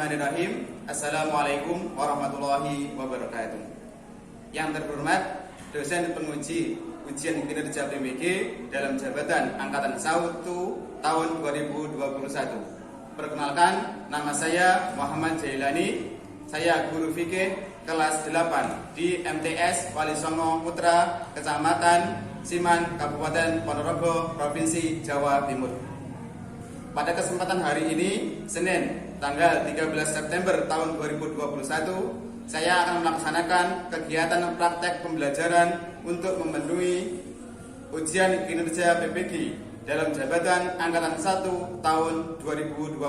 Bismillahirrahmanirrahim. Assalamualaikum warahmatullahi wabarakatuh. Yang terhormat dosen penguji ujian kinerja PBG dalam jabatan Angkatan 1 tahun 2021. Perkenalkan, nama saya Muhammad Jailani. Saya guru fikih kelas 8 di MTS Wali Songo Putra, Kecamatan Siman, Kabupaten Ponorogo, Provinsi Jawa Timur. Pada kesempatan hari ini, Senin, tanggal 13 September tahun 2021, saya akan melaksanakan kegiatan praktek pembelajaran untuk memenuhi ujian kinerja PBG dalam jabatan Angkatan 1 tahun 2021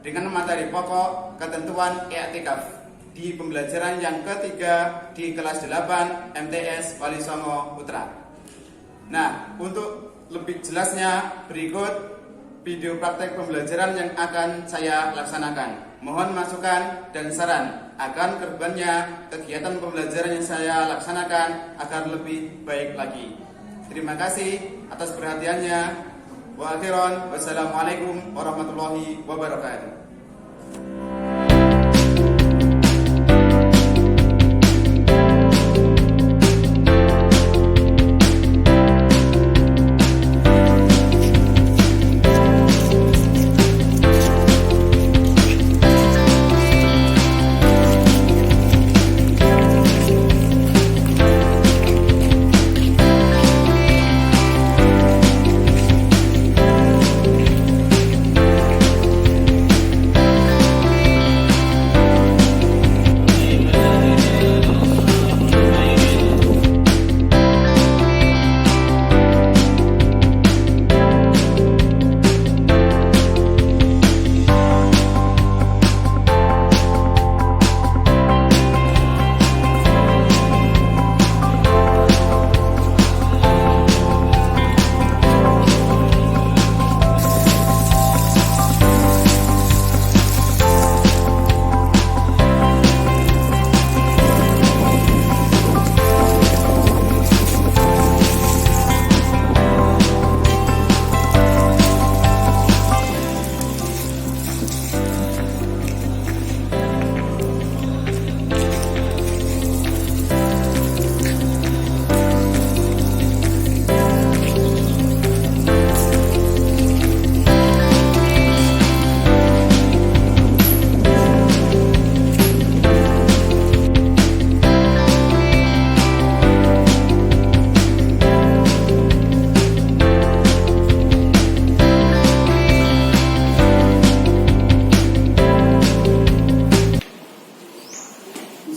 dengan materi pokok ketentuan i'tikaf di pembelajaran yang ketiga di kelas 8 MTS Wali Songo Putra. Nah, untuk lebih jelasnya berikut video praktek pembelajaran yang akan saya laksanakan. Mohon masukan dan saran agar kedepannya kegiatan pembelajaran yang saya laksanakan agar lebih baik lagi. Terima kasih atas perhatiannya. Wa akhiran, wassalamualaikum warahmatullahi wabarakatuh.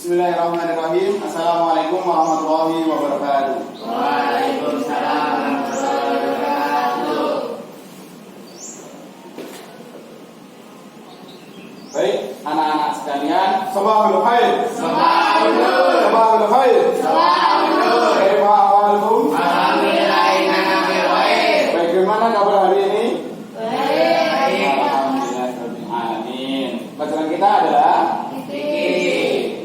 Bismillahirrahmanirrahim. Assalamualaikum warahmatullahi wabarakatuh. Waalaikumsalam warahmatullahi wabarakatuh. Baik, anak-anak sekalian, sabahul khair. Sabahul nur. Sabahul khair. Sabahul nur. Kaifa ahwalukum? Alhamdulillah, baik. Bagaimana kabar hari ini? Baik. Alhamdulillahirrahmanirrahim. Pelajaran kita adalah Fikih.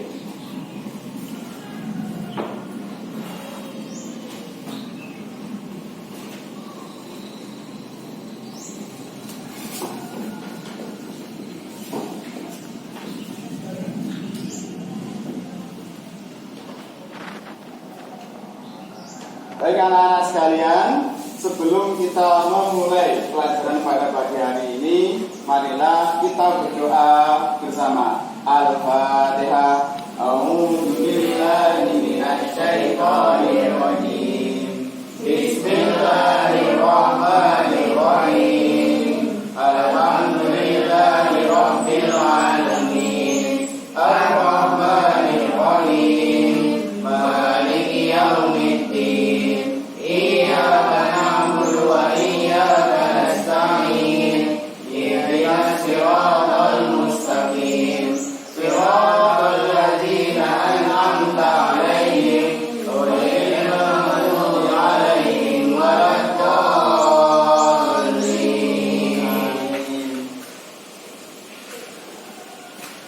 Baik anak-anak sekalian, sebelum kita memulai pelajaran pada pagi hari ini, marilah kita berdoa bersama. Al-Fatihah. A'udzubillahi minasyaitonir rajim. Bismillahirrahmanirrahim. Alhamdulillahi rabbil alamin. Ar-Rahmanir Rahim. Maliki yaumiddin. Iyyaka na'budu wa iyyaka nasta'in. Ihdinas siratal mustaqim. Siratal ladzina an'amta 'alaihim ghairil maghdubi 'alaihim waladdallin.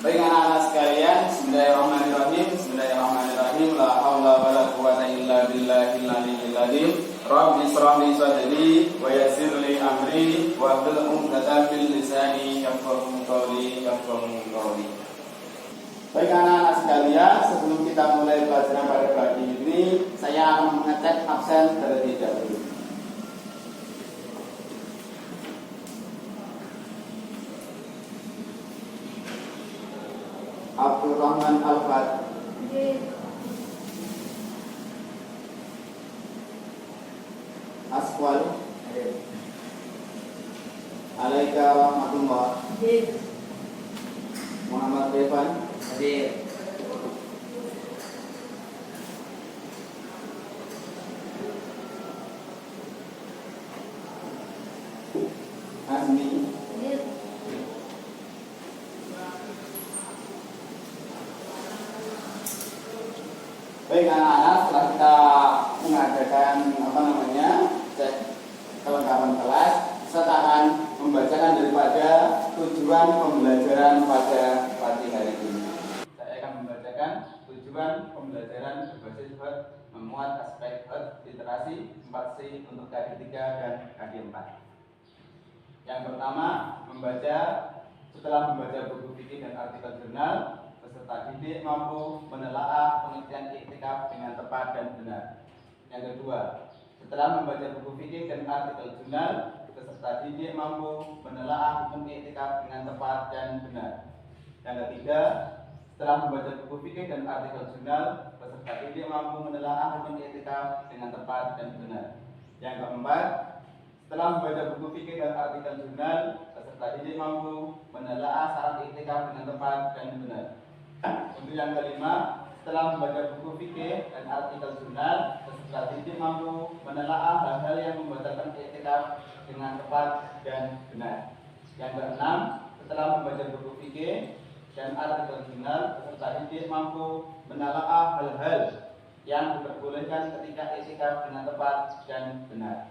Baik anak-anak sekalian, bismillahirrahmanirrahim. Bismillahirrahmanirrahim. La haula wala quwwata illa billahil aliyyil azim. Rabbi ishrah li sadri wa yassir li amri wahlul 'uqdatam min lisani yafqahu qawli. Baik anak-anak sekalian, sebelum kita mulai pelajaran pada pagi ini, saya akan mengecek absen terlebih dahulu. Abdurrahman Alfat, Aswal, Alaika Rahmatullah, Muhammad Devan, Azmi, baik anak-anak, setelah kita mengadakan cek kelengkapan kelas, saya akan membacakan daripada tujuan pembelajaran pada pagi hari ini. Saya akan membacakan tujuan pembelajaran berbasis HUT memuat aspek HUT literasi 4C untuk KD 3 dan KD 4. Yang pertama, setelah membaca buku fikih dan artikel jurnal, peserta didik mampu menelaah pengertian iktikaf dengan tepat dan benar. Yang kedua, setelah membaca buku fikih dan artikel jurnal, peserta didik mampu menelaah hukum iktikaf dengan tepat dan benar. Yang ketiga, setelah membaca buku fikih dan artikel jurnal, peserta didik mampu menelaah hukum iktikaf dengan tepat dan benar. Yang keempat, setelah membaca buku fikih dan artikel jurnal, peserta didik mampu menelaah syarat iktikaf dengan tepat dan benar. Untuk yang kelima, setelah membaca buku fikih dan artikel jurnal, peserta didik mampu menelaah hal-hal yang membatalkan iktikaf dengan tepat dan benar. Yang keenam, setelah membaca buku fikih dan artikel jurnal, peserta didik mampu menelaah hal-hal yang diperbolehkan ketika iktikaf dengan tepat dan benar.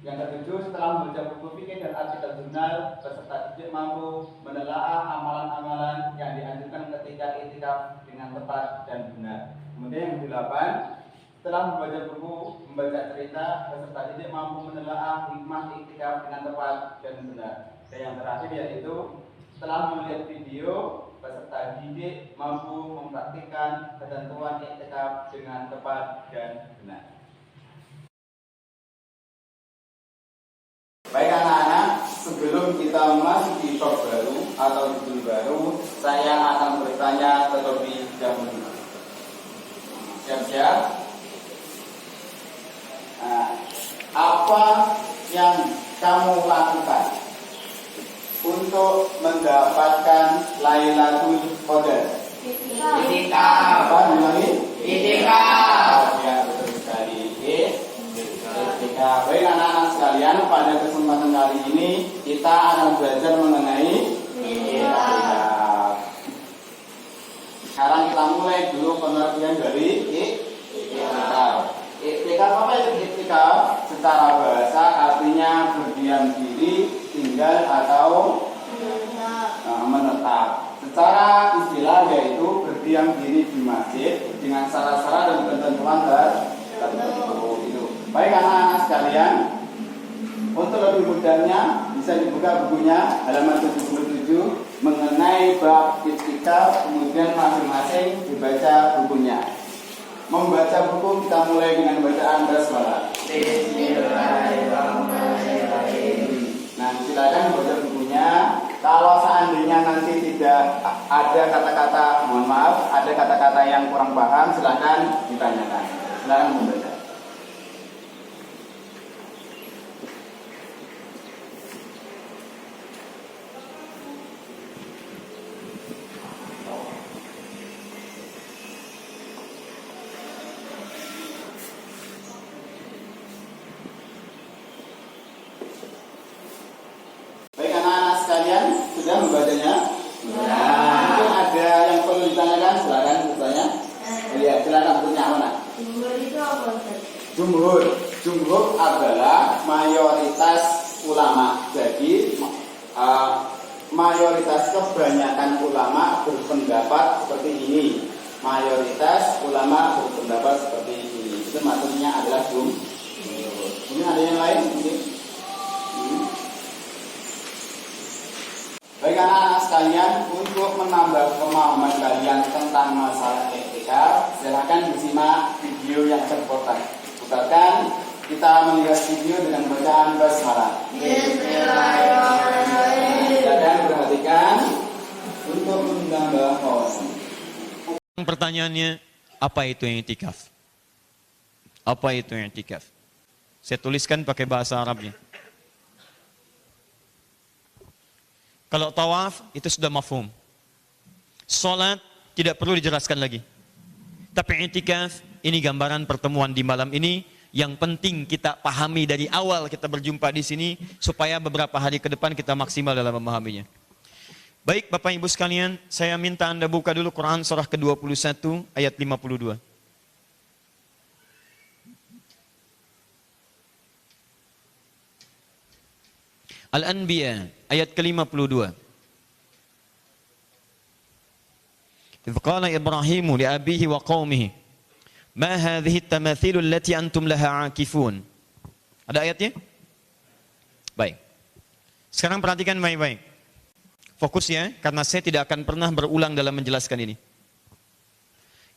Yang ketujuh, setelah membaca buku fikih dan artikel jurnal, peserta didik mampu menelaah amalan-amalan yang dianjurkan ketika iktikaf dengan tepat dan benar. Kemudian yang kedelapan, setelah membaca cerita, peserta didik mampu menelaah hikmah iktikaf dengan tepat dan benar. Dan yang terakhir yaitu setelah melihat video, peserta didik mampu mempraktikkan ketentuan iktikaf dengan tepat dan benar. Baik anak-anak, sebelum kita memasuki top baru atau judul baru, saya akan bertanya terlebih dahulu. Siap-siap? Nah, apa yang kamu lakukan untuk mendapatkan Lailatul Qadar? Iktikaf. Apa namanya? Iktikaf. Ya, betul sekali. Baik anak-anak sekalian, pada kesempatan kali ini kita akan belajar mengenai iktikaf. Sekarang kita mulai dulu pengertian dari iktikaf. Iktikaf apa itu iktikaf? Secara bahasa artinya berdiam diri, tinggal atau menetap. Secara istilah yaitu berdiam diri di masjid dengan syarat-syarat dan ketentuan tertentu. Baik anak-anak sekalian, untuk lebih mudahnya bisa dibuka bukunya halaman 77 mengenai bab iktikaf, kemudian masing-masing dibaca bukunya. Membaca buku kita mulai dengan bacaan basmalah. Nah, silakan membaca bukunya. Kalau seandainya nanti tidak ada kata-kata, mohon maaf, ada kata-kata yang kurang paham, silakan ditanyakan. Silakan membaca. Sudah membacanya? Mungkin ada yang perlu ditanyakan, silakan bertanya. Iya, silakan bertanya mana? Jumhur itu apa? Jumhur adalah mayoritas ulama. Jadi mayoritas kebanyakan ulama berpendapat seperti ini. Mayoritas ulama berpendapat seperti ini. Itu maksudnya adalah jumhur. Kemudian ada yang lain? Mungkin? Baik anak-anak sekalian, untuk menambah pemahaman kalian tentang masalah etika, silakan disimak video yang terputar. Putarkan, kita melihat video dengan bacaan basmalah. Silakan perhatikan untuk menambah wawasan. Pertanyaannya, apa itu i'tikaf? Apa itu i'tikaf? Saya tuliskan pakai bahasa Arabnya. Kalau tawaf itu sudah mafhum. Salat tidak perlu dijelaskan lagi. Tapi i'tikaf ini gambaran pertemuan di malam ini yang penting kita pahami dari awal kita berjumpa di sini supaya beberapa hari ke depan kita maksimal dalam memahaminya. Baik Bapak Ibu sekalian, saya minta Anda buka dulu Quran surah ke-21 ayat 52. Al-Anbiya ayat ke-52. إذ قال إبراهيم لأبيه وقومه ما هذه التماثيل التي أنتم لها عاكفون. Ada ayatnya? Baik. Sekarang perhatikan baik-baik. Fokus ya, karena saya tidak akan pernah berulang dalam menjelaskan ini.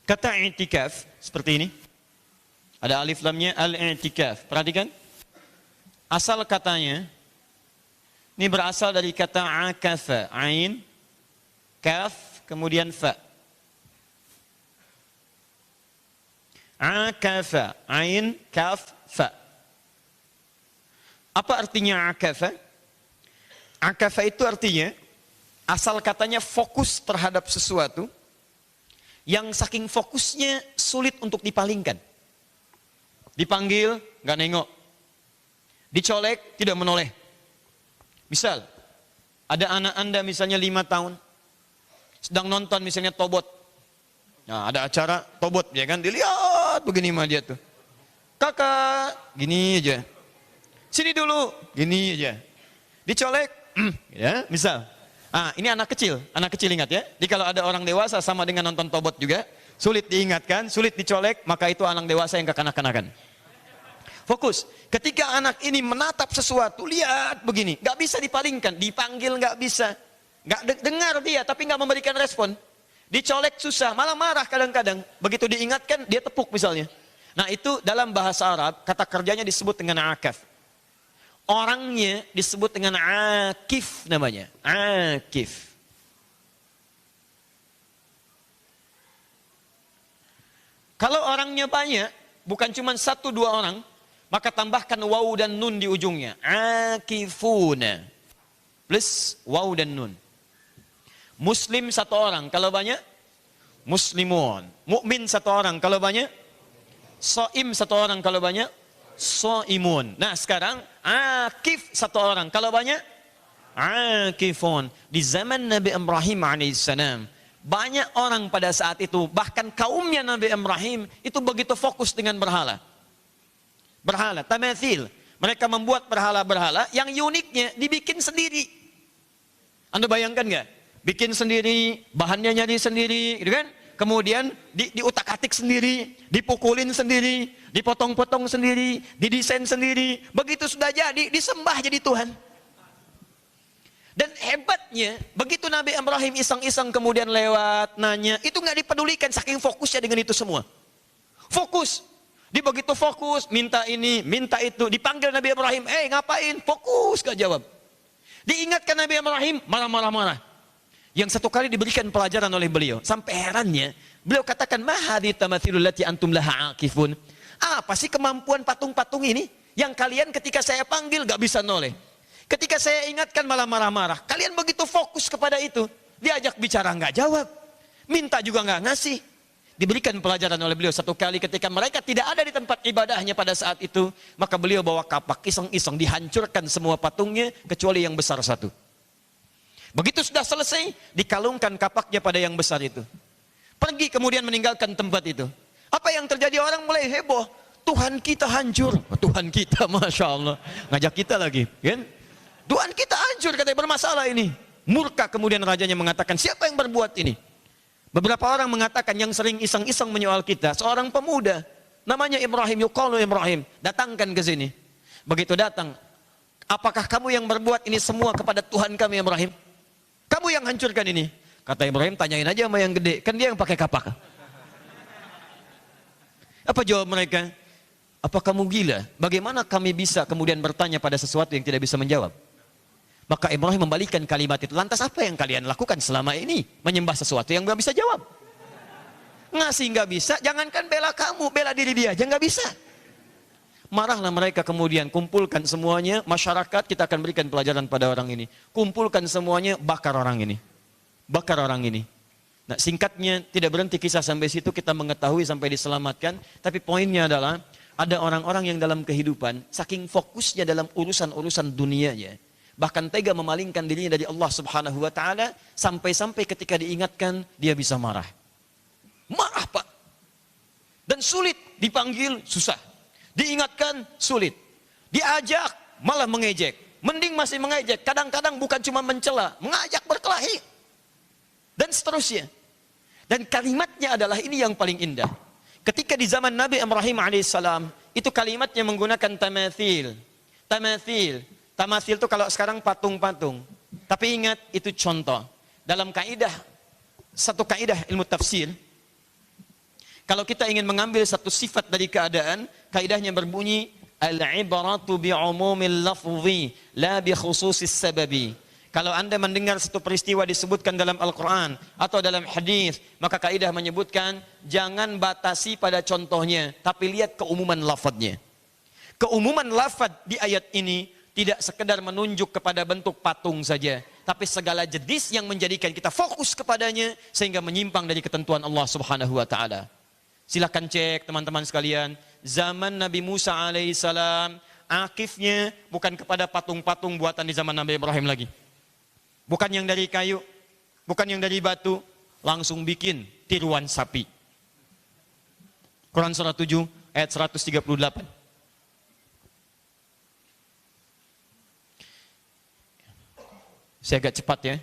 Kata i'tikaf seperti ini. Ada alif lamnya al-i'tikaf. Perhatikan. Asal katanya ini berasal dari kata akafa, ain, kaf, kemudian fa. Akafa, ain, kaf, fa. Apa artinya akafa? Akafa itu artinya, asal katanya fokus terhadap sesuatu, yang saking fokusnya sulit untuk dipalingkan. Dipanggil, nggak nengok. Dicolek, tidak menoleh. Misal, ada anak Anda misalnya 5 tahun, sedang nonton misalnya Tobot. Nah, ada acara Tobot, ya kan? Dilihat begini mah dia tuh. Kakak, gini aja. Sini dulu, gini aja. Dicolek, ya, misal. Ah, ini anak kecil ingat ya. Jadi kalau ada orang dewasa sama dengan nonton Tobot juga, sulit diingatkan, sulit dicolek, maka itu anak dewasa yang kekanak-kanakan. Fokus. Ketika anak ini menatap sesuatu, lihat begini, nggak bisa dipalingkan, dipanggil nggak bisa, nggak dengar dia, tapi nggak memberikan respon. Dicolek susah, malah marah kadang-kadang. Begitu diingatkan, dia tepuk misalnya. Nah itu dalam bahasa Arab, kata kerjanya disebut dengan akaf. Orangnya disebut dengan akif namanya, akif. Kalau orangnya banyak, bukan cuma 1-2 orang, maka tambahkan waw dan nun di ujungnya. Akifuna. Plus waw dan nun. Muslim 1 orang, kalau banyak muslimun. Mukmin 1 orang, kalau banyak shaim 1 orang, kalau banyak shaimun. Nah sekarang akif 1 orang, kalau banyak akifun. Di zaman Nabi Ibrahim alaihissalam, banyak orang pada saat itu, bahkan kaumnya Nabi Ibrahim itu begitu fokus dengan berhala. Berhala, tamathil. Mereka membuat berhala-berhala yang uniknya dibikin sendiri. Anda bayangkan nggak? Bikin sendiri, bahannya nyari sendiri, gitu kan? Kemudian diutak-atik sendiri, dipukulin sendiri, dipotong-potong sendiri, didesain sendiri. Begitu sudah jadi, disembah jadi Tuhan. Dan hebatnya, begitu Nabi Ibrahim iseng-iseng kemudian lewat, nanya, itu nggak dipedulikan saking fokusnya dengan itu semua. Fokus. Dia begitu fokus, minta ini, minta itu. Dipanggil Nabi Ibrahim, ngapain? Fokus, gak jawab. Diingatkan Nabi Ibrahim, marah-marah. Yang 1 kali diberikan pelajaran oleh beliau. Sampai herannya, beliau katakan, ma hadhi tamathilul lati antum laha akifun. Apa sih kemampuan patung-patung ini? Yang kalian ketika saya panggil gak bisa noleh. Ketika saya ingatkan malah marah-marah. Kalian begitu fokus kepada itu. Diajak bicara gak jawab. Minta juga gak ngasih. Diberikan pelajaran oleh beliau 1 kali ketika mereka tidak ada di tempat ibadahnya pada saat itu, maka beliau bawa kapak iseng-iseng dihancurkan semua patungnya kecuali yang besar 1. Begitu sudah selesai, dikalungkan kapaknya pada yang besar itu. Pergi kemudian meninggalkan tempat itu. Apa yang terjadi? Orang mulai heboh. Tuhan kita hancur. Tuhan kita, Masya Allah. Ngajak kita lagi, kan? Tuhan kita hancur, katanya bermasalah ini. Murka kemudian rajanya mengatakan, siapa yang berbuat ini? Beberapa orang mengatakan yang sering iseng-iseng menyoal kita, seorang pemuda namanya Ibrahim, yuqalu Ibrahim, datangkan ke sini. Begitu datang, apakah kamu yang berbuat ini semua kepada Tuhan kami Ibrahim? Kamu yang hancurkan ini. Kata Ibrahim, tanyain aja sama yang gede, kan dia yang pakai kapak. Apa jawab mereka? Apa kamu gila? Bagaimana kami bisa kemudian bertanya pada sesuatu yang tidak bisa menjawab? Maka Ibrahim membalikan kalimat itu. Lantas apa yang kalian lakukan selama ini? Menyembah sesuatu yang nggak bisa jawab. Ngasih nggak bisa, jangankan bela kamu, bela diri dia aja nggak bisa. Marahlah mereka kemudian, kumpulkan semuanya, masyarakat kita akan berikan pelajaran pada orang ini. Kumpulkan semuanya, bakar orang ini. Bakar orang ini. Nah singkatnya, tidak berhenti kisah sampai situ, kita mengetahui sampai diselamatkan. Tapi poinnya adalah, ada orang-orang yang dalam kehidupan, saking fokusnya dalam urusan-urusan dunianya, bahkan tega memalingkan dirinya dari Allah Subhanahu wa Ta'ala, sampai-sampai ketika diingatkan, dia bisa marah. Marah Pak. Dan sulit, dipanggil susah. Diingatkan sulit. Diajak malah mengejek. Mending masih mengejek. Kadang-kadang bukan cuma mencela, mengajak berkelahi. Dan seterusnya. Dan kalimatnya adalah ini yang paling indah. Ketika di zaman Nabi Ibrahim alaihissalam, itu kalimatnya menggunakan tamathil. Tamathil. Tamathil itu kalau sekarang patung-patung. Tapi ingat, itu contoh. Dalam kaidah, satu kaidah ilmu tafsir, kalau kita ingin mengambil satu sifat dari keadaan, kaidahnya berbunyi al-ibratu bi'umumil lafzi la bi khususis sababi. Kalau Anda mendengar satu peristiwa disebutkan dalam Al-Qur'an atau dalam hadis, maka kaidah menyebutkan jangan batasi pada contohnya, tapi lihat keumuman lafadznya. Keumuman lafadz di ayat ini tidak sekedar menunjuk kepada bentuk patung saja, tapi segala jenis yang menjadikan kita fokus kepadanya sehingga menyimpang dari ketentuan Allah Subhanahu wa Ta'ala. Silakan cek teman-teman sekalian, zaman Nabi Musa alaihissalam, akifnya bukan kepada patung-patung buatan di zaman Nabi Ibrahim lagi. Bukan yang dari kayu, bukan yang dari batu, langsung bikin tiruan sapi. Quran surah 7 ayat 138. Saya agak cepat ya.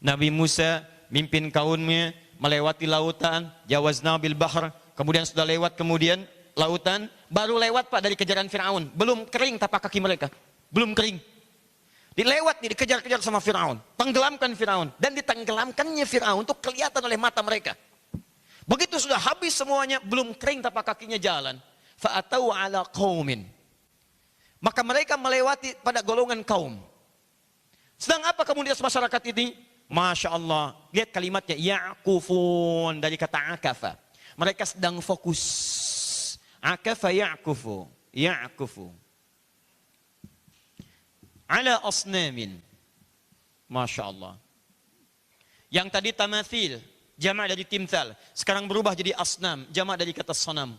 Nabi Musa mimpin kaumnya melewati lautan, jawazna bil bahr, kemudian sudah lewat kemudian lautan, baru lewat Pak dari kejaran Firaun. Belum kering tapak kaki mereka. Belum kering. Dilewat nih, dikejar-kejar sama Firaun. Tenggelamkan Firaun, dan ditenggelamkannya Firaun itu kelihatan oleh mata mereka. Begitu sudah habis semuanya, belum kering tapak kakinya jalan. Fa'atau ala qaumin. Maka mereka melewati pada golongan kaum. Sedang apa kemudian masyarakat ini? Masya Allah, lihat kalimatnya, ya'kufun, dari kata akafa. Mereka sedang fokus. Akafa ya'kufu, ya'kufu. Ala asnamin. Masya Allah. Yang tadi tamathil, jamak dari timthal. Sekarang berubah jadi asnam, jamak dari kata sonam.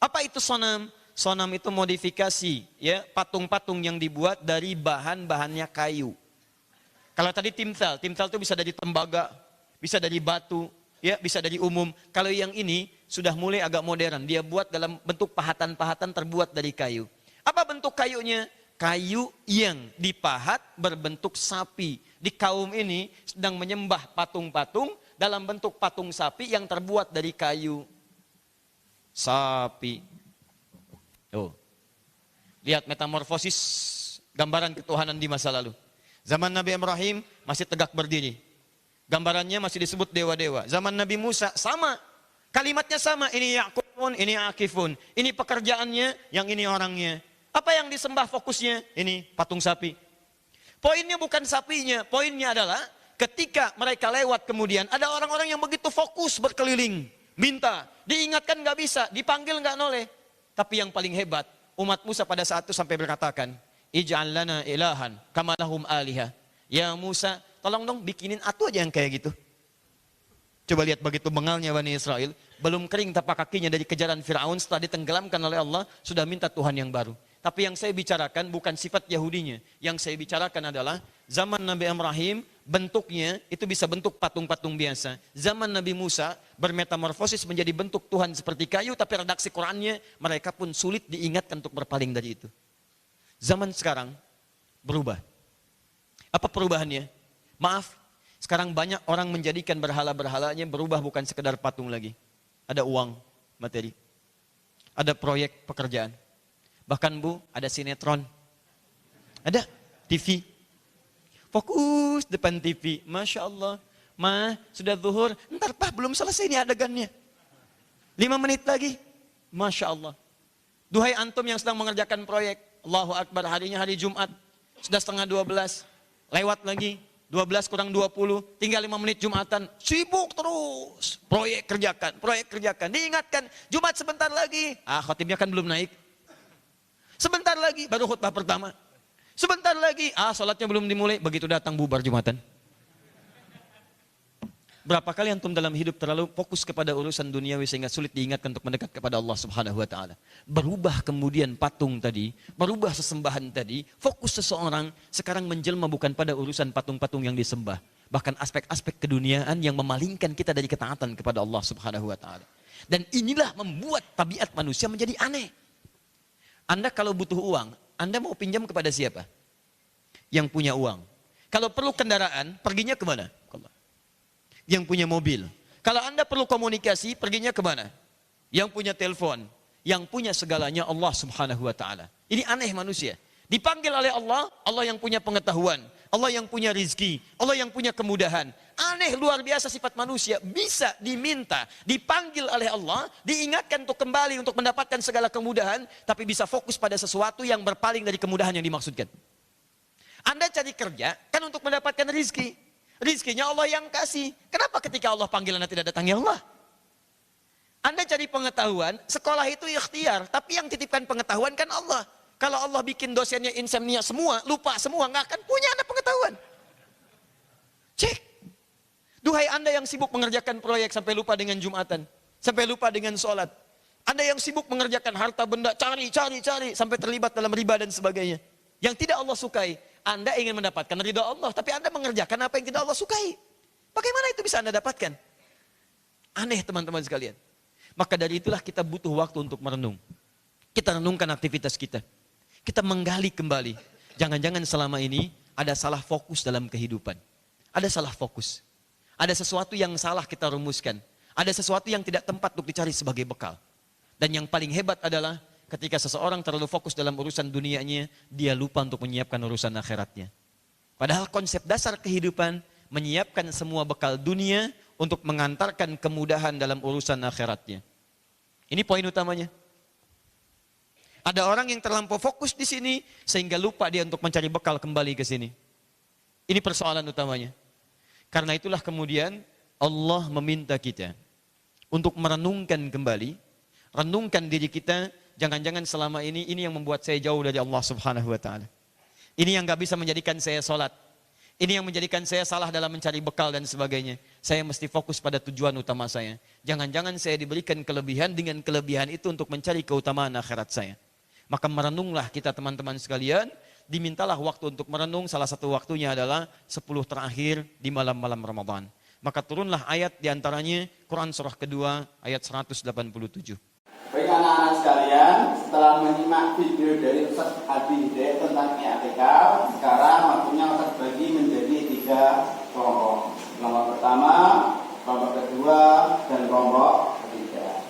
Apa itu sonam? Sonam itu modifikasi, ya, patung-patung yang dibuat dari bahan-bahannya kayu. Kalau tadi timthal itu bisa dari tembaga, bisa dari batu, ya, bisa dari umum. Kalau yang ini sudah mulai agak modern, dia buat dalam bentuk pahatan-pahatan terbuat dari kayu. Apa bentuk kayunya? Kayu yang dipahat berbentuk sapi. Di kaum ini sedang menyembah patung-patung dalam bentuk patung sapi yang terbuat dari kayu. Sapi. Oh. Lihat metamorfosis gambaran ketuhanan di masa lalu. Zaman Nabi Ibrahim masih tegak berdiri. Gambarannya masih disebut dewa-dewa. Zaman Nabi Musa sama. Kalimatnya sama. Ini Ya'kufun, ini Akifun. Ini pekerjaannya, yang ini orangnya. Apa yang disembah fokusnya? Ini patung sapi. Poinnya bukan sapinya. Poinnya adalah ketika mereka lewat kemudian ada orang-orang yang begitu fokus berkeliling. Minta. Diingatkan nggak bisa. Dipanggil nggak noleh. Tapi yang paling hebat, umat Musa pada saat itu sampai berkatakan, Ij'al lana ilahan kama lahum aliha. Ya Musa, tolong dong bikinin atu aja yang kayak gitu. Coba lihat begitu bengalnya Bani Israel, belum kering tapak kakinya dari kejaran Firaun, setelah ditenggelamkan oleh Allah, sudah minta Tuhan yang baru. Tapi yang saya bicarakan bukan sifat Yahudinya. Yang saya bicarakan adalah zaman Nabi Ibrahim, bentuknya itu bisa bentuk patung-patung biasa. Zaman Nabi Musa bermetamorfosis menjadi bentuk Tuhan seperti kayu, tapi redaksi Qurannya mereka pun sulit diingatkan untuk berpaling dari itu. Zaman sekarang berubah. Apa perubahannya? Maaf, sekarang banyak orang menjadikan berhala-berhalanya berubah bukan sekedar patung lagi. Ada uang, materi. Ada proyek pekerjaan. Bahkan Bu, ada sinetron. Ada TV. Fokus depan TV. Masya Allah. Ma, sudah zuhur. Ntar Pak, belum selesai ini adegannya. 5 menit lagi. Masya Allah. Duhai antum yang sedang mengerjakan proyek. Allahu Akbar, harinya hari Jumat. Sudah setengah 12. Lewat lagi. 12 kurang 20. Tinggal 5 menit Jumatan. Sibuk terus. Proyek kerjakan. Diingatkan. Jumat sebentar lagi. Khotibnya kan belum naik. Sebentar lagi. Baru khutbah pertama. Sebentar lagi. Sholatnya belum dimulai. Begitu datang bubar Jumatan. Berapa kali antum dalam hidup terlalu fokus kepada urusan duniawi sehingga sulit diingatkan untuk mendekat kepada Allah Subhanahu wa taala. Berubah kemudian patung tadi, berubah sesembahan tadi, fokus seseorang sekarang menjelma bukan pada urusan patung-patung yang disembah, bahkan aspek-aspek keduniaan yang memalingkan kita dari ketaatan kepada Allah Subhanahu wa taala. Dan inilah membuat tabiat manusia menjadi aneh. Anda kalau butuh uang, Anda mau pinjam kepada siapa? Yang punya uang. Kalau perlu kendaraan, perginya ke mana? Yang punya mobil. Kalau Anda perlu komunikasi, perginya ke mana? Yang punya telepon. Yang punya segalanya Allah Subhanahu wa taala. Ini aneh manusia. Dipanggil oleh Allah, Allah yang punya pengetahuan, Allah yang punya rizki, Allah yang punya kemudahan. Aneh luar biasa sifat manusia, bisa diminta, dipanggil oleh Allah, diingatkan untuk kembali untuk mendapatkan segala kemudahan, tapi bisa fokus pada sesuatu yang berpaling dari kemudahan yang dimaksudkan. Anda cari kerja kan untuk mendapatkan rizki. Rizkinya Allah yang kasih. Kenapa ketika Allah panggil Anda tidak datangnya Allah? Anda cari pengetahuan, sekolah itu ikhtiar, tapi yang titipkan pengetahuan kan Allah. Kalau Allah bikin dosennya insomnia semua, lupa semua, nggak akan punya Anda pengetahuan. Cek. Duhai Anda yang sibuk mengerjakan proyek sampai lupa dengan Jumatan, sampai lupa dengan sholat. Anda yang sibuk mengerjakan harta benda, cari, sampai terlibat dalam riba dan sebagainya. Yang tidak Allah sukai. Anda ingin mendapatkan ridha Allah, tapi Anda mengerjakan apa yang tidak Allah sukai. Bagaimana itu bisa Anda dapatkan? Aneh teman-teman sekalian. Maka dari itulah kita butuh waktu untuk merenung. Kita renungkan aktivitas kita. Kita menggali kembali. Jangan-jangan selama ini ada salah fokus dalam kehidupan. Ada salah fokus. Ada sesuatu yang salah kita rumuskan. Ada sesuatu yang tidak tempat untuk dicari sebagai bekal. Dan yang paling hebat adalah ketika seseorang terlalu fokus dalam urusan dunianya, dia lupa untuk menyiapkan urusan akhiratnya. Padahal konsep dasar kehidupan menyiapkan semua bekal dunia untuk mengantarkan kemudahan dalam urusan akhiratnya. Ini poin utamanya. Ada orang yang terlampau fokus di sini sehingga lupa dia untuk mencari bekal kembali ke sini. Ini persoalan utamanya. Karena itulah kemudian Allah meminta kita untuk merenungkan kembali, renungkan diri kita. Jangan-jangan selama ini yang membuat saya jauh dari Allah Subhanahu wa taala. Ini yang gak bisa menjadikan saya sholat. Ini yang menjadikan saya salah dalam mencari bekal dan sebagainya. Saya mesti fokus pada tujuan utama saya. Jangan-jangan saya diberikan kelebihan, dengan kelebihan itu untuk mencari keutamaan akhirat saya. Maka merenunglah kita teman-teman sekalian. Dimintalah waktu untuk merenung, salah satu waktunya adalah 10 terakhir di malam-malam Ramadan. Maka turunlah ayat diantaranya Quran surah kedua ayat 187. Baik anak-anak sekalian, setelah menyimak video dari Ustaz Adi Hidayat tentang i'tikaf, sekarang waktunya Ustaz bagi menjadi 3 kelompok. Kelompok pertama, kelompok kedua, dan kelompok ketiga.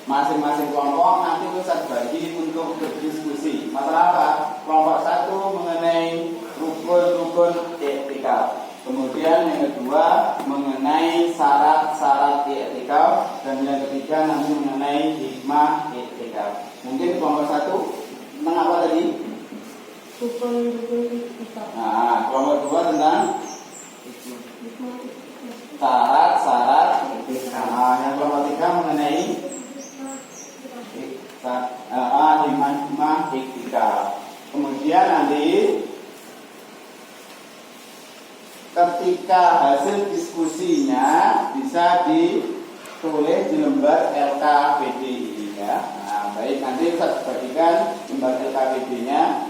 Masing-masing kelompok nanti Ustaz bagi untuk berdiskusi. Masalah apa? Kelompok 1 mengenai rukun-rukun i'tikaf. Kemudian yang kedua mengenai syarat-syarat i'tikaf, dan yang ketiga nanti mengenai hikmah i'tikaf. Mungkin kelompok 1 tentang apa tadi? Rukun-rukun i'tikaf. Nah, kelompok 2 tentang syarat-syarat i'tikaf. Nah, yang kelompok 3 mengenai hikmah i'tikaf. Kemudian nanti ketika hasil diskusinya bisa ditulis di lembar LKPD ya. Nah, baik, nanti saya bagikan lembar LKPD-nya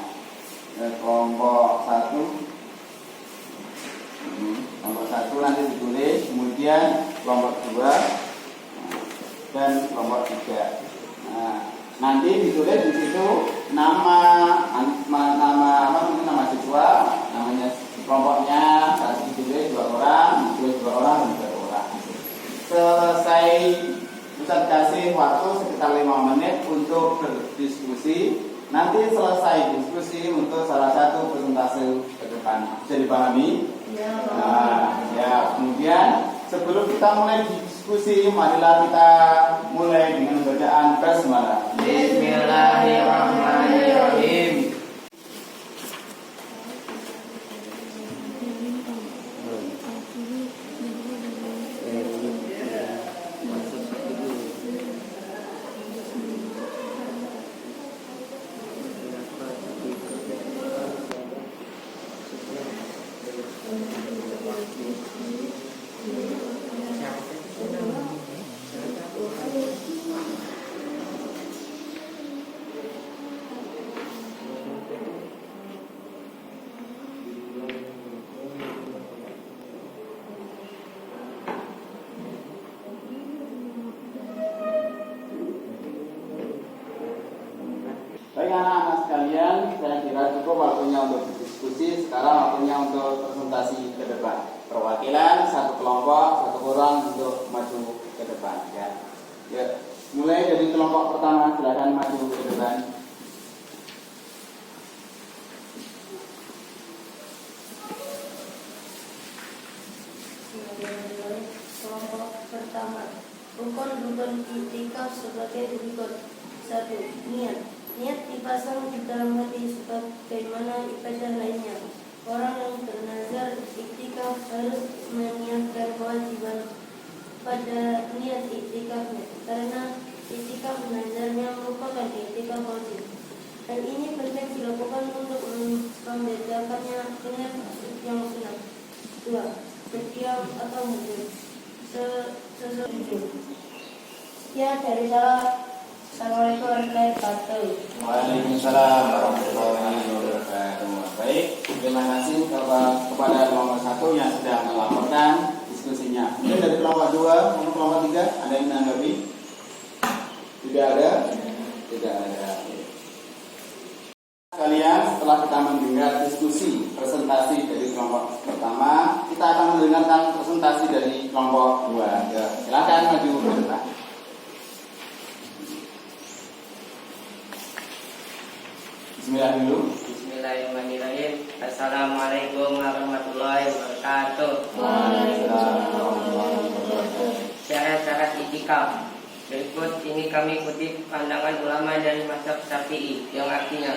kelompok 1. Kelompok 1 nanti ditulis, kemudian kelompok 2 dan kelompok 3. Nah, nanti ditulis di situ nama siswa, namanya kelompoknya, harus ditulis 2 orang, ditulis 2 orang dan 3 orang. Selesai Ustaz kasih waktu sekitar 5 menit untuk berdiskusi. Nanti selesai diskusi untuk salah satu presentase ke depan. Bisa dipahami? Ya. Nah, ya, kemudian sebelum kita mulai diskusi, marilah kita mulai dengan bacaan basmalah. Bismillahirrahmanirrahim. Baik anak-anak sekalian, saya kira cukup waktunya untuk berdiskusi. Sekarang waktunya untuk presentasi ke depan. Perwakilan satu kelompok, satu orang untuk maju ke depan. Ya, mulai dari kelompok pertama, silakan maju ke depan. Kelompok pertama, rukun itikaf sebagai berikut. 1. Niat. Niat dipasang di dalam hati sebagaimana ibadah lainnya. Orang yang bernazar iktikaf harus menyiapkan kewajiban pada niat iktikafnya, karena iktikaf nazarnya merupakan iktikaf wajib. Hal ini penting dilakukan untuk membedakannya dengan yang sunnah. 2. Berdiam atau mundur. Ya, dari salah. Assalamualaikum warahmatullahi wabarakatuh. Waalaikumsalam warahmatullahi wabarakatuh. Baik, terima kasih kepada kelompok 1 yang sudah melaporkan diskusinya. Mungkin dari kelompok 2 maupun kelompok 3 ada yang menanggapi? Tidak ada? Tidak ada. Sekalian, setelah kita mendengar diskusi presentasi dari kelompok pertama, kita akan mendengarkan presentasi dari kelompok 2. Ya, silakan maju ke depan. Bismillah dulu. Bismillahirrahmanirrahim. Assalamualaikum warahmatullahi wabarakatuh. Syarat-syarat itikaf. Berikut ini kami kutip pandangan ulama dari mazhab Syafi'i yang artinya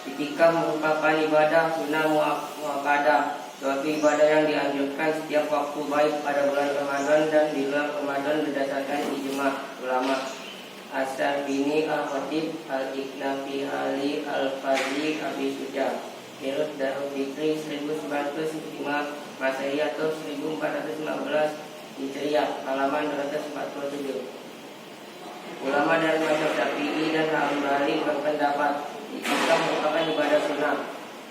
itikaf merupakan ibadah sunnah muakkadah, suatu ibadah yang dianjurkan setiap waktu baik pada bulan Ramadan dan di luar Ramadan berdasarkan ijma ulama. As-Sarbini, Al-Khatib, Al-Iknafi, Ali, Al-Fadli, Abi Suja. Menurut Darul Fikri 1905 Masehi atau 1415 Hijriah, halaman 247. Ulama dari mazhab Syafi'i dan Hambali berpendapat itikaf merupakan ibadah sunnah.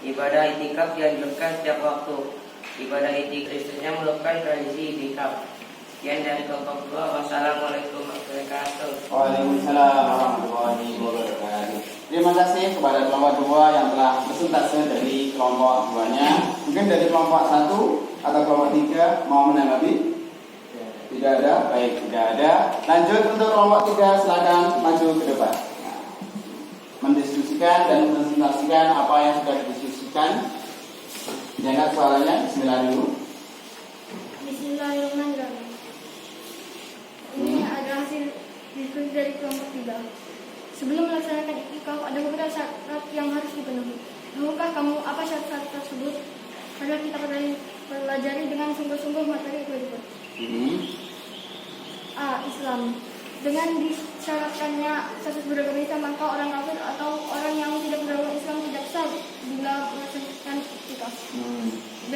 Ibadah itikaf dianjurkan setiap waktu. Ibadah itikafnya merupakan tradisi itikaf. Sekian dari kelompok 2. Wassalamualaikum warahmatullahi wabarakatuh. Waalaikumsalam warahmatullahi wabarakatuh. Terima kasih kepada kelompok 2 yang telah presentasi dari kelompok 2-nya. Mungkin dari kelompok 1 atau kelompok 3 mau menanggapi? Tidak ada? Baik, tidak ada. Lanjut untuk kelompok 3, silakan maju ke depan. Nah, mendiskusikan dan mempresentasikan apa yang sudah didiskusikan. Diangkat suaranya, bismillah dulu. Bismillahirrahmanirrahim. Ini adalah hasil diskusi dari kelompok 3. Sebelum melaksanakan iktikaf ada beberapa syarat yang harus dipenuhi. Tahukah kamu apa syarat-syarat tersebut? Agar kita pelajari dengan sungguh-sungguh materi berikut. A. Islam. Dengan disyaratkannya status beragama Islam, maka orang kafir atau orang yang tidak beragama Islam tidak sah bila melaksanakan iktikaf. B.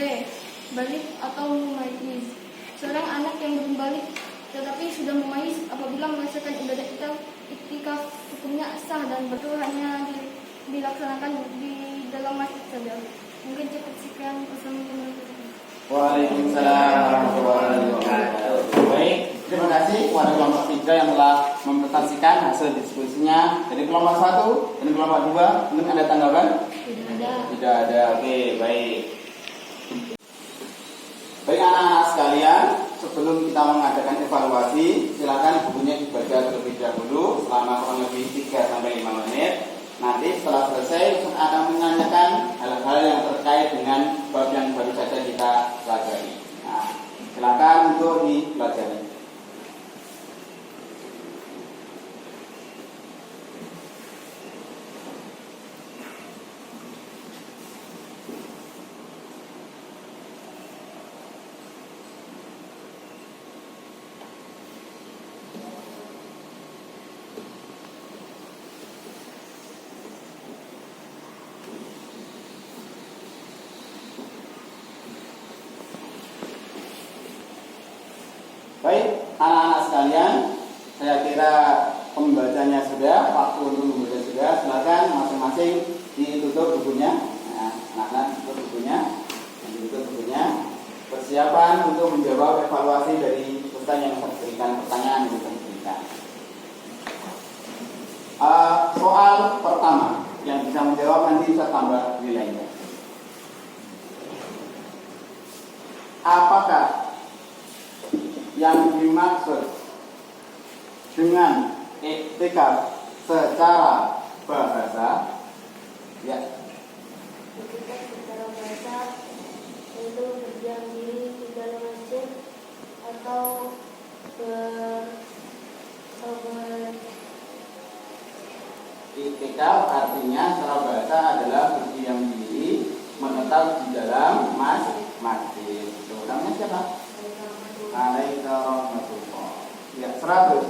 Balik atau mumayyiz. Seorang anak yang belum balik tetapi sudah memayyiz apabila melaksanakan ibadah iktikaf, hukumnya sah dan betul hanya dilaksanakan di dalam masjid saja. Mungkin cukup sekian. Waalaikumsalam warahmatullahi wabarakatuh. Baik, terima kasih kepada kelompok 3 yang telah mempresentasikan hasil diskusinya. Dari kelompok 1 dan kelompok 2, mungkin ada tanggapan? Tidak ada. Oke, baik. Baik anak-anak sekalian, sebelum kita mengadakan evaluasi, silakan bukunya dibaca terlebih dahulu selama kurang lebih 3-5 menit. Nanti setelah selesai Ustaz akan menanyakan hal-hal yang terkait dengan bab yang baru saja kita pelajari. Nah, silakan untuk dipelajari. Baik, anak-anak sekalian, saya kira pembacanya sudah, waktu untuk membaca sudah. Silakan masing-masing ditutup bukunya. Nah, anak-anak tutup bukunya, ditutup bukunya. Persiapan untuk menjawab evaluasi dari Ustaz yang saya berikan, pertanyaan yang saya berikan. Soal pertama yang bisa menjawab nanti bisa tambah nilainya. Apakah yang dimaksud dengan iktikaf secara bahasa? Ya. Iktikaf secara bahasa itu berdiam diri di dalam masjid atau Iktikaf artinya secara bahasa adalah berdiam diri, menetap di dalam masjid. Namanya siapa? Waalaikumsalam. Ya, 100.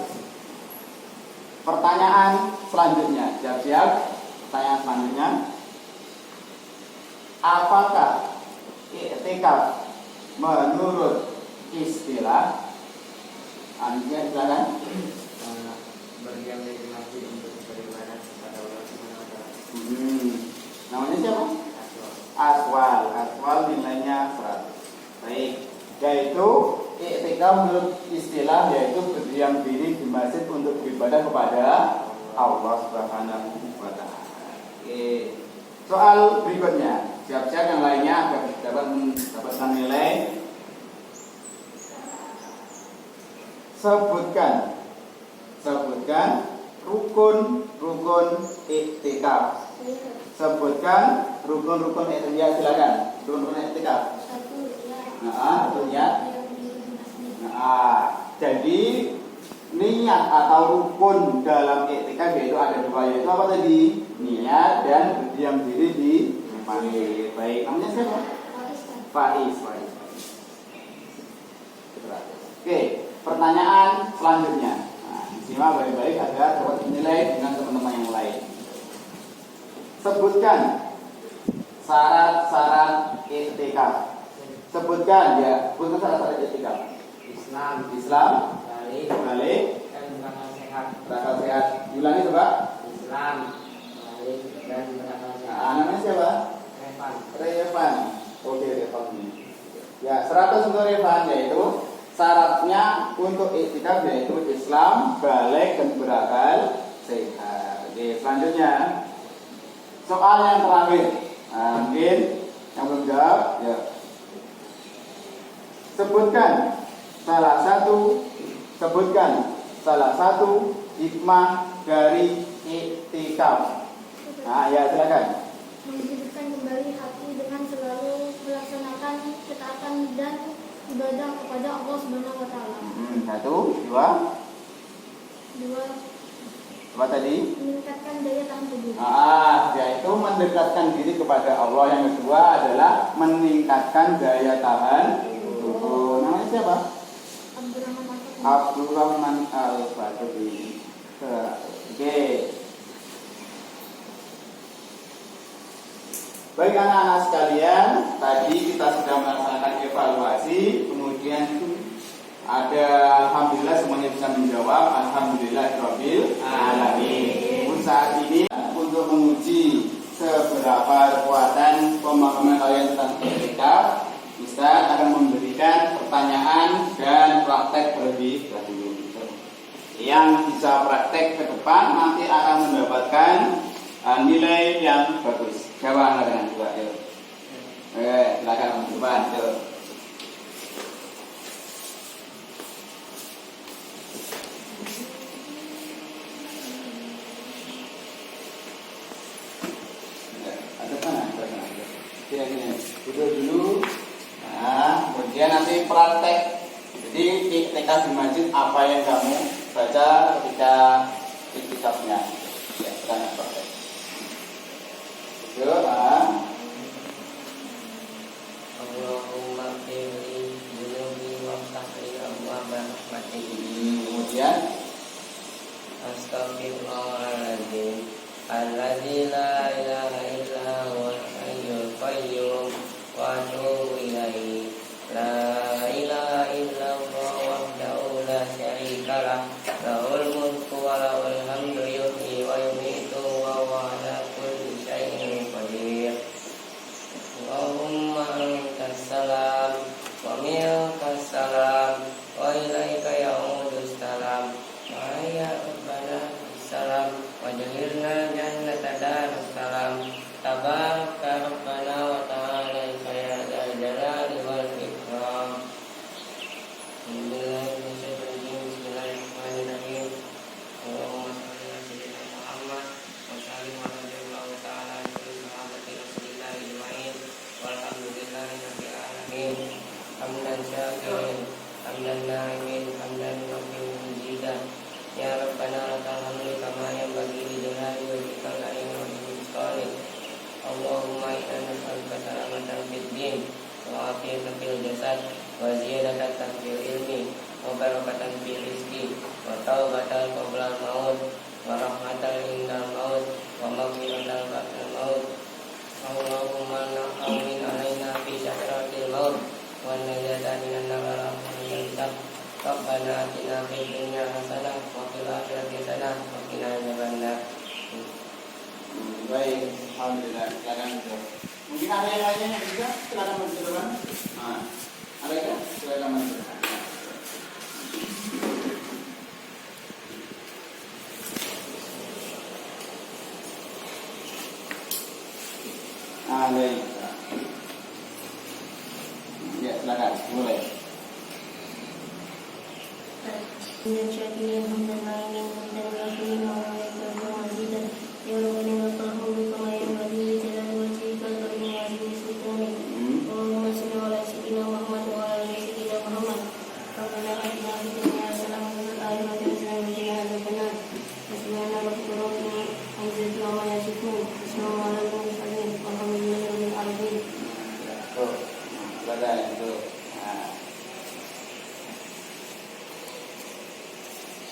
Pertanyaan selanjutnya, siap-siap. Pertanyaan selanjutnya, apakah iktikaf menurut istilah? Anjir, silakan. Berdiam diri di masjid untuk beribadah kepada Allah Subhanahu wa taala. Namanya siapa? Aswal nilainya 100. Baik, yaitu iktikaf menurut istilah yaitu berdiam diri di masjid untuk beribadah kepada Allah Subhanahu wa taala. Oke. Soal berikutnya, siap-siap yang lainnya agar dapat mendapatkan nilai. Sebutkan rukun iktikaf. Sebutkan rukun iktikaf. Silakan. Rukun iktikaf. Niat. Jadi niat atau rukun dalam iktikaf yaitu ada 2, yaitu apa tadi? Niat dan berdiam diri di masjid. Baik, namanya siapa? Faiz. Oke, pertanyaan selanjutnya. Simak baik-baik agar dapat dinilai dengan teman-teman yang lain. Sebutkan syarat-syarat iktikaf. Sebutkan syarat-syarat iktikaf. Islam, balik, dan berakal sehat. Ulangi coba. Islam, balik dan berakal sehat. Namanya siapa? Revan. Oke, Revan ini. Ya, 100 untuk Revan, yaitu syaratnya untuk iktikaf yaitu Islam, balik dan berakal sehat. Oke, selanjutnya soal yang terakhir. Mungkin yang belum jawab, ya. Sebutkan salah satu hikmah dari iktikaf. Ya, silakan. menghidupkan kembali hati dengan selalu melaksanakan ketaatan dan ibadah kepada Allah Subhanahu wa taala. 1, 2. 2. Apa tadi? Meningkatkan daya tahan tubuh. Yaitu mendekatkan diri kepada Allah. Yang kedua adalah meningkatkan daya tahan tubuh. Namanya siapa? Abdurrahman Al-Fatih. Oke. Baik anak-anak sekalian, tadi kita sudah melaksanakan evaluasi, kemudian ada alhamdulillah semuanya bisa menjawab. Alhamdulillahirabbil alamin. Saat ini untuk menguji seberapa kekuatan pemahaman kalian tentang iktikaf, Ustaz akan memberikan pertanyaan dan praktek terlebih dahulu. Yang bisa praktek ke depan nanti akan mendapatkan nilai yang bagus. Siapa dengan juga? Silakan depan. praktek. Jadi ketika di masjid apa yang kamu baca ketika iktikafnya? Ya, kita nggak praktek. Yuk, Allahumma firli dunubi wa ftahli abwaaba rahmatihi. Kemudian Astaghfirullahaladzim alladzi la ilaha illa huwal hayyul qayyum wa atubu ilaihi. La ilaha illallah wahdahu la syarika lah, lahul mulku wa lahul hamdu yuhyi wa yumiitu wa huwa ala kulli syai'in qadir. Allahumma antas salam wa minkas salam wa ilaika ya'udus salam wa ya rabbana salam wa jahilna jannata darus salam. Tabaraka rabbana wa ta'ala ya dzal jalali wal ikram. Bismillahirrahmanirrahim. Allahumma shalli ala sayyidina Muhammad wa sallim ala radhiyallahu ta'ala anhu sahabati Rasulillah ajma'in walhamdulillahi rabbil alamin. Hamdan syakirin, hamdan na'imin, hamdan mu'min jidan. Ya Rabbana lakal hamdu kama yanbaghi li jalali wajhikal karim wa ijlali. Allahumma inna nas'aluka salamatan fid din wa afiyatan fil jasad wa ziyadatan fil ilmi wa barakatan fil rizqi wa taubatan qabla al-maut wa rahmatan indal maut wa maghfiratan ba'dal maut. Allahumma na'amin alaina fi syahratil maut wa najatan minan nar wa hisab. Rabbana atina fid dunya hasanah wa fil akhirati hasanah wa qina adzabannar. baik, alhamdulillah. Silakan. Mungkin ada yang lainnya juga, silakan menunjukkan. Nah, ada kan? Silakan menunjukkan. Baik. Ya, silakan. Mulai. Dan syakirin hamdan lain hamdan kafirin wa yakubu mazidan ya rabbana lakal hamdu kama yanbaghi li jalali wajhikal karim wa azimi sultanik. Allahumma shalli ala sayyidina Muhammad wa ala ali sayyidina Muhammad. Rabbana atina fid dunya hasanah wa fil akhirati hasanah wa qina adzabannar. Bismillahirrahmanirrahim. Alhamdulillahi wa ma yasifun. Assalamualaikum warahmatullahi wabarakatuh. Tuh. Silakan. Tuh.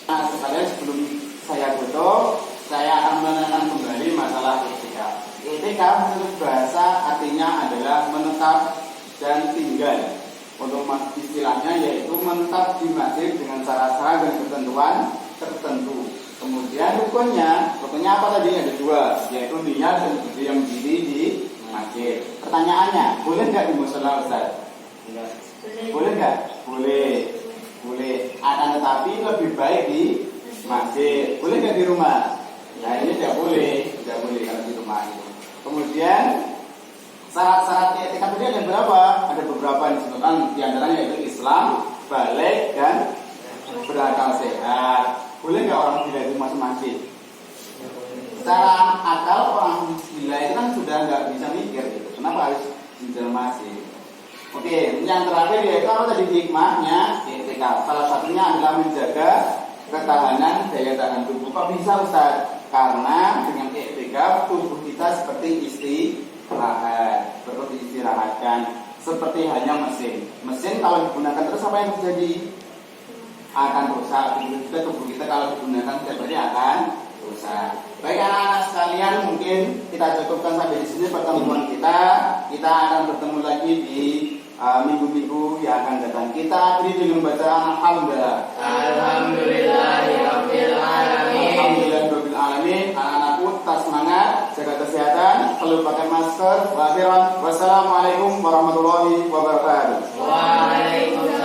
Nah, sekalian sebelum saya tutup, saya akan menanyakan kembali masalah i'tikaf. I'tikaf menurut bahasa artinya adalah menetap dan tinggal. Untuk istilahnya yaitu menetap di masjid dengan cara-cara dan ketentuan tertentu. Kemudian rukunnya apa tadi? Ada dua, yaitu niat dan yang berdiri di masjid. Pertanyaannya, boleh nggak di musola, Ustaz? Boleh nggak? Boleh. Boleh, akan tetapi lebih baik di masjid. Boleh nggak di rumah? Nah ini tidak boleh kalau di rumah itu. Kemudian syarat-syarat i'tikaf ini ada berapa? Ada beberapa yang disebutkan, diantaranya yaitu Islam, balik dan berakal sehat. Boleh nggak orang gila itu masuk masjid? Secara akal orang gila itu kan sudah nggak bisa mikir gitu. Kenapa harus di dalam masjid? Oke, yang terakhir yaitu apa tadi hikmahnya i'tikaf. Salah satunya adalah menjaga ketahanan daya tahan tubuh. Kok bisa, Ustaz? Karena dengan i'tikaf tubuh kita seperti istirahatkan, seperti hanya mesin. Mesin kalau digunakan terus apa yang terjadi? Akan rusak. Begitu juga tubuh kita kalau digunakan setiap hari akan rusak. Baik anak-anak sekalian, mungkin kita cukupkan sampai di sini pertemuan kita. Kita akan bertemu lagi di minggu-minggu yang akan datang. Kita akhiri dengan bacaan alhamdulillah. Alhamdulillahirabbil alamin. Alhamdulillahirabbil alamin. Anak-anakku tetap semangat, jaga kesehatan, selalu pakai masker. Wassalamualaikum warahmatullahi wabarakatuh. Waalaikumsalam.